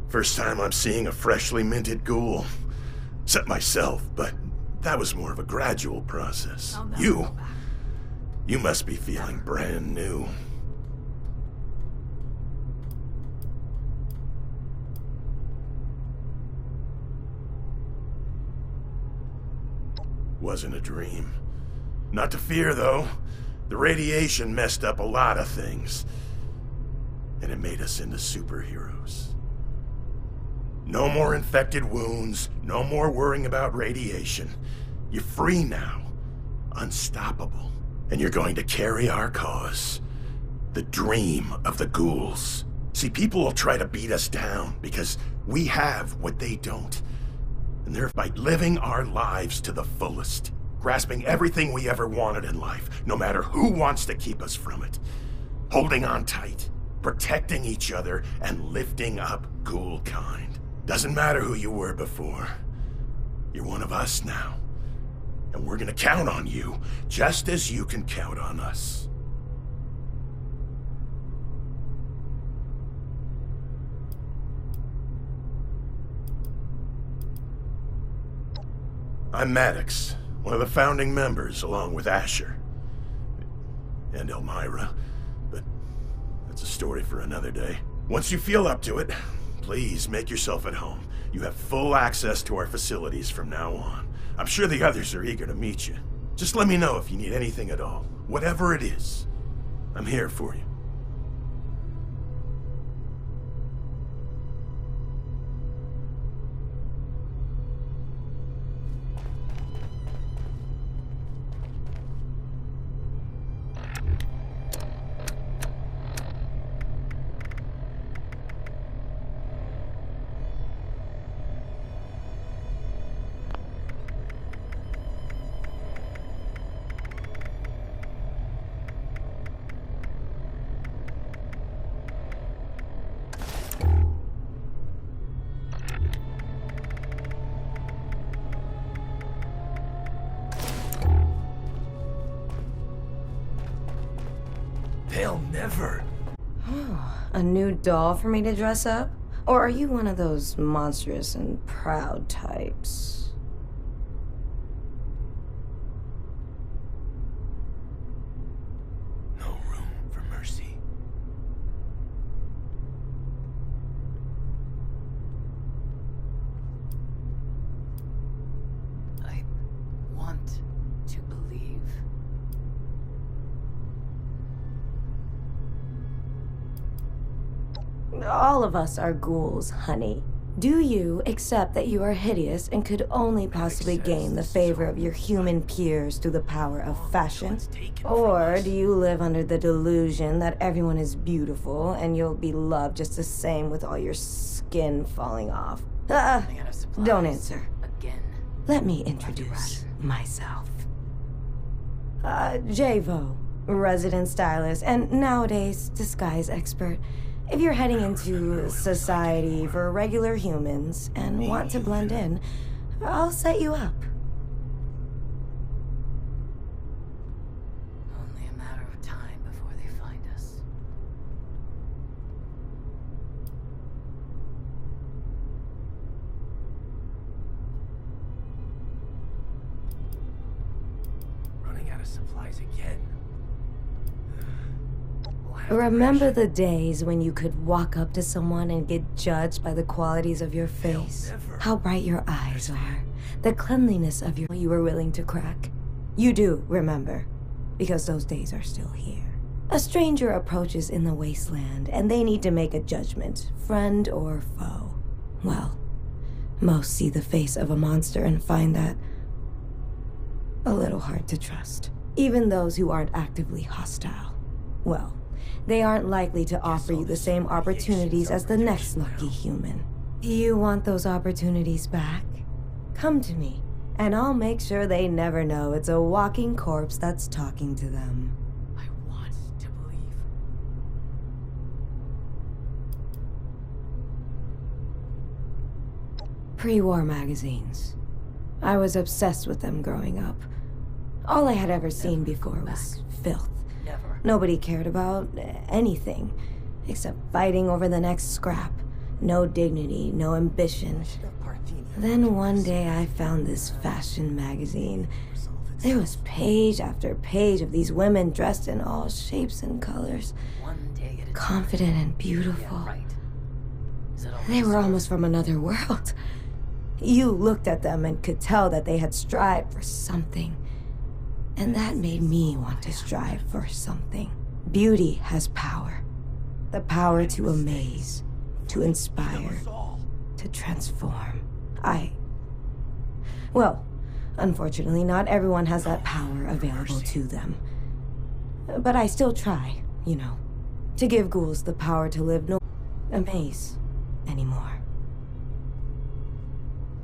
First time I'm seeing a freshly minted ghoul. Except myself, but that was more of a gradual process. You must be feeling brand new. Wasn't a dream. Not to fear, though. The radiation messed up a lot of things. And it made us into superheroes. No more infected wounds, no more worrying about radiation. You're free now. Unstoppable. And you're going to carry our cause. The dream of the ghouls. See, people will try to beat us down because we have what they don't. And they're by living our lives to the fullest. Grasping everything we ever wanted in life, no matter who wants to keep us from it. Holding on tight, protecting each other, and lifting up ghoul kind. Doesn't matter who you were before. You're one of us now. And we're gonna count on you, just as you can count on us. I'm Maddox, one of the founding members, along with Asher. And Elmira. But that's a story for another day. Once you feel up to it, please make yourself at home. You have full access to our facilities from now on. I'm sure the others are eager to meet you. Just let me know if you need anything at all. Whatever it is, I'm here for you. They'll never. A new doll for me to dress up? Or are you one of those monstrous and proud types? No room for mercy. I want to believe. All of us are ghouls, honey. Do you accept that you are hideous and could only possibly gain the favor of your human peers through the power of fashion? Or do you live under the delusion that everyone is beautiful and you'll be loved just the same with all your skin falling off? Don't answer. Again. Let me introduce myself. Javo, resident stylist, and nowadays disguise expert. If you're heading into society for regular humans and want to blend in, I'll set you up. Only a matter of time before they find us. Running out of supplies again. Remember the days when you could walk up to someone and get judged by the qualities of your face? How bright your eyes are, the cleanliness of you were willing to crack? You do remember, because those days are still here. A stranger approaches in the wasteland, and they need to make a judgment, friend or foe. Well, most see the face of a monster and find that a little hard to trust. Even those who aren't actively hostile. Well, they aren't likely to offer you the same opportunities as the next lucky human. You want those opportunities back? Come to me, and I'll make sure they never know it's a walking corpse that's talking to them. I want to believe. Pre-war magazines. I was obsessed with them growing up. All I had ever seen before was filth. Never. Nobody cared about anything, except fighting over the next scrap. No dignity, no ambition. Then one day I found this fashion magazine. There was page after page of these women dressed in all shapes and colors. One day at a Confident and time. beautiful. Yeah, right. Is that all They we were deserve? almost from another world. You looked at them and could tell that they had strived for something. And that made me want to strive for something. Beauty has power. The power to amaze, to inspire, to transform. Well, unfortunately, not everyone has that power available to them. But I still try, to give ghouls the power to live no amaze anymore.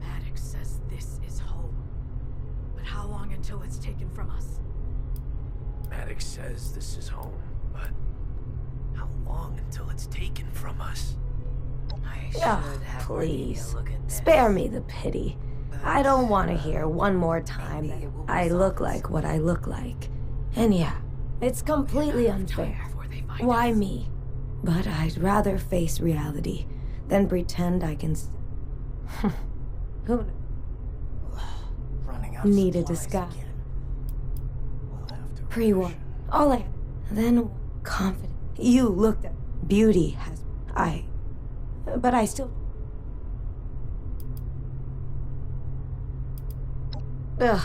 Maddox says this is home. But how long until it's taken from us? Maddox says this is home, but how long until it's taken from us? I should Oh, have please. Marnita look at this. Spare me the pity. I don't want to hear one more time that I look like what I look like. And yeah, it's completely unfair. Before they find Why us. me? But I'd rather face reality than pretend I can. Who Running out Need a supplies disguise. again. We'll have to pre-warn? All I then confident. You looked at beauty has but I still. Ugh.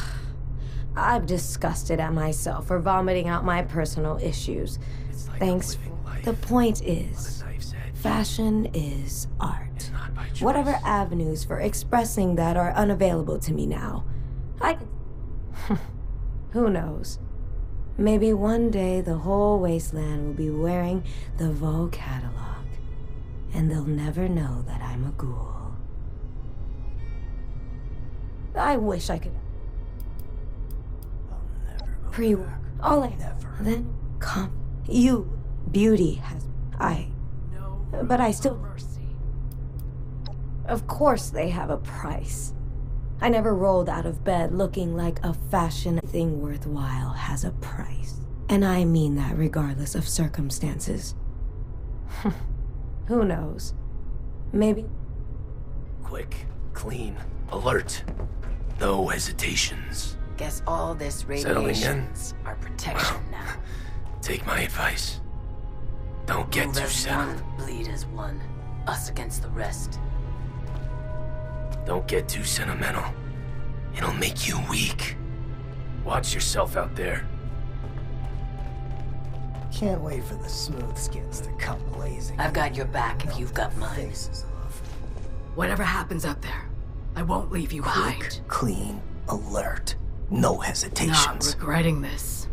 I'm disgusted at myself for vomiting out my personal issues. It's like Thanks. I'm living life The point on is, a knife's edge. fashion is art. It's not by choice. Whatever avenues for expressing that are unavailable to me now. Who knows? Maybe one day the whole wasteland will be wearing the Vogue catalog. And they'll never know that I'm a ghoul. I wish I could I'll never go pre back. all I Never. then you beauty has No but I room still. for mercy. Of course they have a price. I never rolled out of bed looking like a fashion thing worthwhile has a price. And I mean that regardless of circumstances. Who knows? Maybe. Quick, clean, alert. No hesitations. Guess all this Settling in? radiation's our protection now. Take my advice. Don't get Move too as settled. one, bleed as one. Us against the rest. Don't get too sentimental. It'll make you weak. Watch yourself out there. Can't wait for the smooth skins to come blazing. I've got your back if you've got mine. Faces off. Whatever happens out there, I won't leave you Quick, behind. clean, alert. No Not hesitations. regretting this,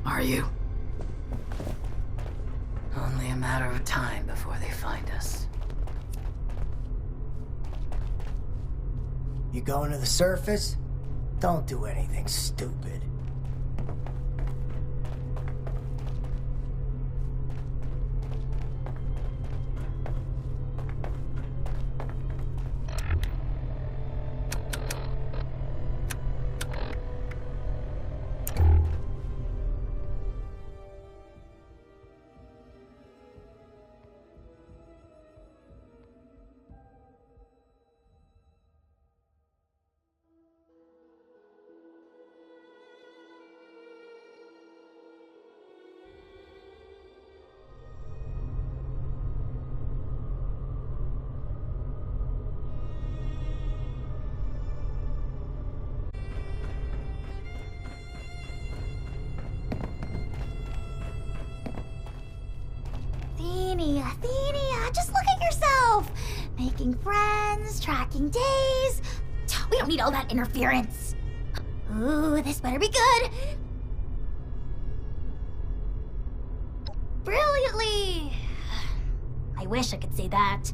are you? Only a matter of time before they find us. You going to the surface? Don't do anything stupid. Athenia, just look at yourself! Making friends, tracking days. We don't need all that interference. Ooh, this better be good. Brilliantly. I wish I could say that.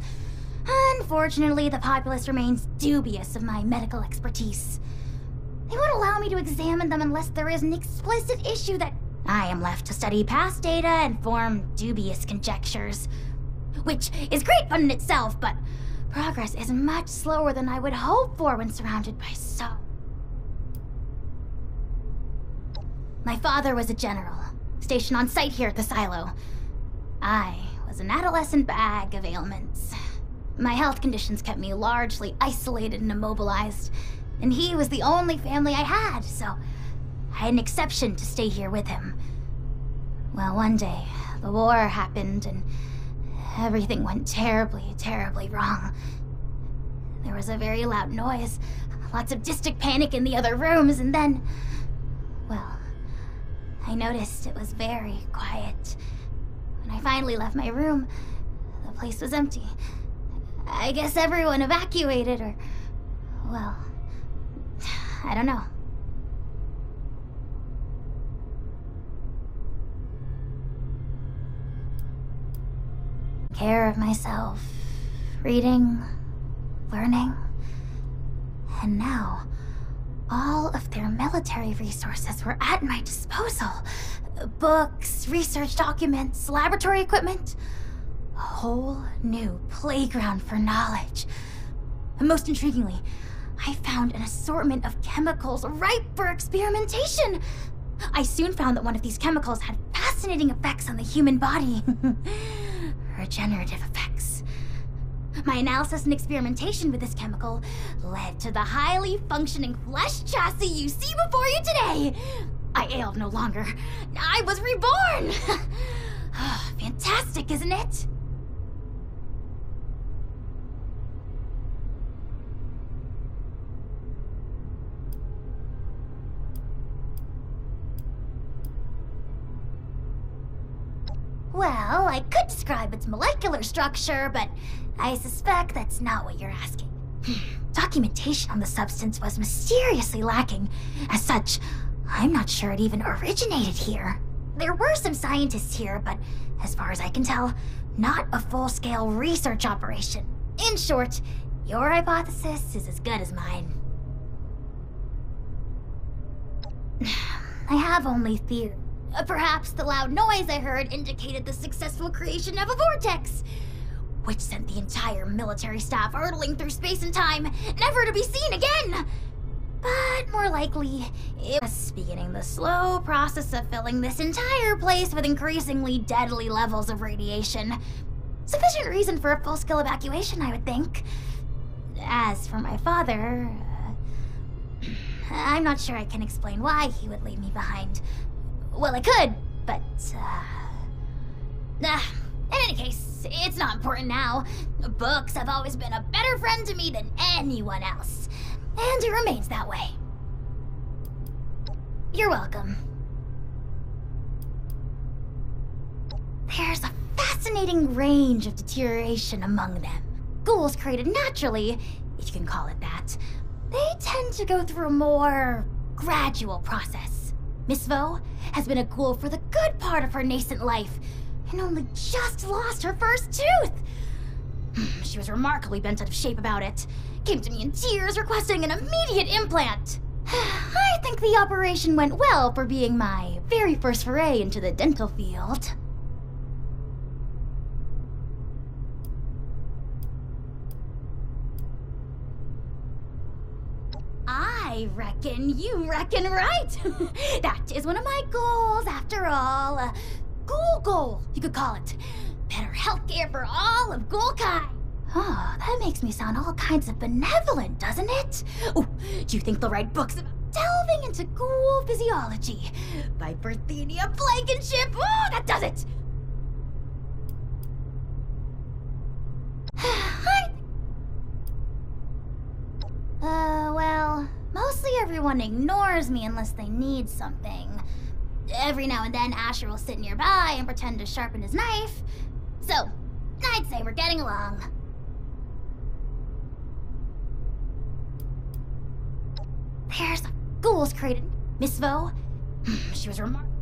Unfortunately, the populace remains dubious of my medical expertise. They won't allow me to examine them unless there is an explicit issue that I am left to study past data and form dubious conjectures. Which is great fun in itself, but progress is much slower than I would hope for when surrounded by so. My father was a general, stationed on site here at the silo. I was an adolescent bag of ailments. My health conditions kept me largely isolated and immobilized, and he was the only family I had, so I had an exception to stay here with him. Well, one day, the war happened, and everything went terribly, terribly wrong. There was a very loud noise, lots of distant panic in the other rooms, and then, well, I noticed it was very quiet. When I finally left my room, the place was empty. I guess everyone evacuated, or, well, I don't know. Care of myself, reading, learning, and now all of their military resources were at my disposal. Books, research documents, laboratory equipment. A whole new playground for knowledge. And most intriguingly, I found an assortment of chemicals ripe for experimentation. I soon found that one of these chemicals had fascinating effects on the human body. Regenerative effects. My analysis and experimentation with this chemical led to the highly functioning flesh chassis you see before you today. I ailed no longer. I was reborn! Fantastic, isn't it? Well, I could describe its molecular structure, but I suspect that's not what you're asking. Documentation on the substance was mysteriously lacking. As such, I'm not sure it even originated here. There were some scientists here, but as far as I can tell, not a full-scale research operation. In short, your hypothesis is as good as mine. I have only theory. Perhaps the loud noise I heard indicated the successful creation of a vortex, which sent the entire military staff hurtling through space and time, never to be seen again. But more likely, it was beginning the slow process of filling this entire place with increasingly deadly levels of radiation. Sufficient reason for a full-scale evacuation, I would think. As for my father, I'm not sure I can explain why he would leave me behind. Well, I could, but, in any case, it's not important now. Books have always been a better friend to me than anyone else, and it remains that way. You're welcome. There's a fascinating range of deterioration among them. Ghouls created naturally, if you can call it that. They tend to go through a more gradual process. Miss Vo has been a ghoul for the good part of her nascent life, and only just lost her first tooth. She was remarkably bent out of shape about it. Came to me in tears requesting an immediate implant. I think the operation went well for being my very first foray into the dental field. I reckon you reckon right. That is one of my goals, after all. Ghoul goal, you could call it. Better healthcare for all of Ghoulkai. Oh, that makes me sound all kinds of benevolent, doesn't it? Oh, do you think they'll write books about delving into ghoul physiology? By Berthenia Blankenship? Oh, that does it! Well, mostly everyone ignores me unless they need something. Every now and then, Asher will sit nearby and pretend to sharpen his knife. So, I'd say we're getting along. There's a ghouls created. Miss Vo? She was remarkable.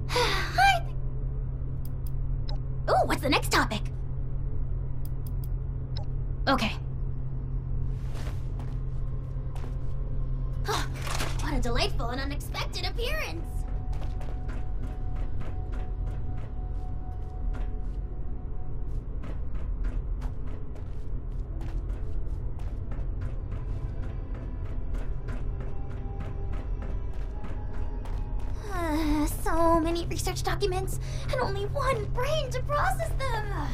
Ooh, what's the next topic? Okay. What a delightful and unexpected appearance! So many research documents, and only one brain to process them!